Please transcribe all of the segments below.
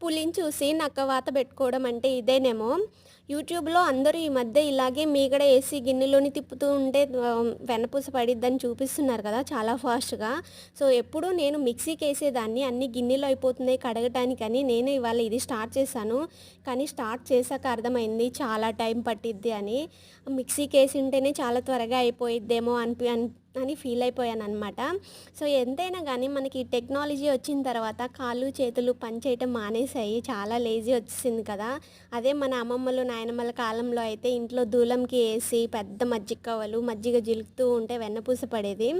పులిని చూసి నక్క వాత పెట్టుకోవడం అంటే ఇదేనేమో. యూట్యూబ్‌లో అందరూ ఈ మధ్య ఇలాగే మీగడ ఏసి గిన్నెలోని తిప్పుతూ ఉంటే వెన్నపూస పడిద్దని చూపిస్తున్నారు కదా! చాలా ఫాస్ట్‌గా. సో, ఎప్పుడూ నేను మిక్సీకేసేదాన్ని. అన్నీ గిన్నెలో అయిపోతున్నాయి కడగటానికని. నేను ఇవాళ ఇది స్టార్ట్ చేశాను. కానీ స్టార్ట్ చేశాక అర్థమైంది చాలా టైం పట్టిద్ది అని. మిక్సీకేసింటేనే చాలా త్వరగా అయిపోయిద్దేమో అని ఫీల్ అయిపోయాననమాట. సో, ఎంతైనా గానీ మనకి టెక్నాలజీ వచ్చిన తర్వాత కాళ్ళు, చేతులు పని చేయటం మానేశాయి. చాలా లేజీ వచ్చేసింది కదా! అదే మన అమ్మమ్మలు, నాయనమ్మల కాలంలో అయితే ఇంట్లో దూలంకి ఏసి పెద్ద మజ్జిగ కవ్వలు, మజ్జిగ జిలుకుతూ ఉంటే వెన్నపూస పడేది.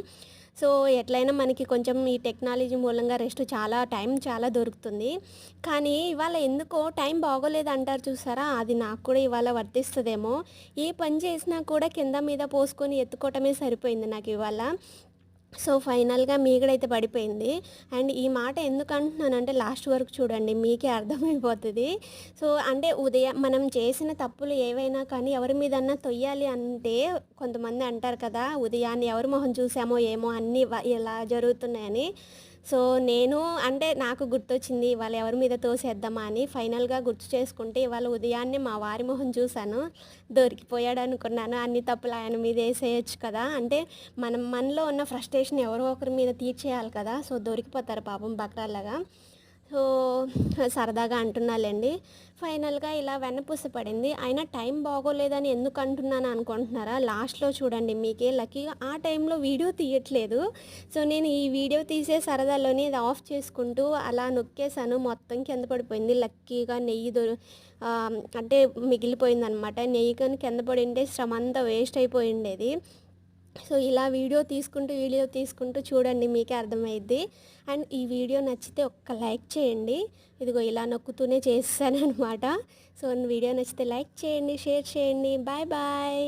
సో, ఎట్లయినా మనకి కొంచెం ఈ టెక్నాలజీ మూలంగా రెస్ట్ టైం చాలా దొరుకుతుంది. కానీ ఇవాళ ఎందుకో టైం బాగోలేదంటారు చూసారా? అది నాకు కూడా ఇవాళ వర్తిస్తదేమో. ఏ పని చేసినా కూడా కింద మీద పోసుకొని ఎత్తుకోవటమే సరిపోయింది నాకివాళ. సో, ఫైనల్‌గా మీగడైతే పడిపోయింది. అండ్ ఈ మాట ఎందుకంటున్నానంటే లాస్ట్ వరకు చూడండి మీకే అర్థమైపోతది. సో, అంటే మనం చేసిన తప్పులు ఏవైనా కానీ ఎవరి మీదన్నా తొయ్యాలి అంటే కొంతమంది అంటారు కదా! ఉదయాన్నే ఎవరి మొహం చూసామో ఏమో అన్నీ ఇలా జరుగుతున్నాయని. సో, నేను అంటే నాకు గుర్తొచ్చింది ఇవాళ ఎవరి మీద తోసేద్దామా అని ఫైనల్‌గా గుర్తు చేసుకుంటే ఇవాళ ఉదయాన్నే మా వారి మొహం చూసాను. దొరికిపోయాడనుకున్నాను. అన్ని తప్పులు ఆయన మీద ఏసేయొచ్చు కదా! అంటే మనలో ఉన్న ఫ్రస్ట్రేషన్ ఎవరో ఒకరి మీద తీర్చేయాలి కదా! సో, దొరికిపోతారు పాపం బకరాల్లాగా. సో, సరదాగా అంటున్నాలెండి. ఫైనల్‌గా ఇలా వెన్నపూస పడింది. అయినా టైం బాగోలేదని ఎందుకు అంటున్నాను అనుకుంటున్నారా? లాస్ట్‌లో చూడండి మీకే లక్కీగా ఆ టైంలో వీడియో తీయట్లేదు. సో, నేను ఈ వీడియో తీసే సరదాలోనే ఇది ఆఫ్ చేసుకుంటూ అలా నొక్కేసాను. మొత్తం కింద పడిపోయింది. లక్కీగా అంటే మిగిలిపోయిందనమాట. నెయ్యి గాని కింద పడింటే శ్రమంతా వేస్ట్ అయిపోయుండేది. సో, ఇలా వీడియో తీసుకుంటూ చూడండి మీకే అర్థమైద్ది. అండ్ ఈ వీడియో నచ్చితే ఒక్క లైక్ చేయండి. ఇదిగో ఇలా నొక్కుతూనే చేసేసాననమాట. సో, వీడియో నచ్చితే లైక్ చేయండి, షేర్ చేయండి. Bye bye.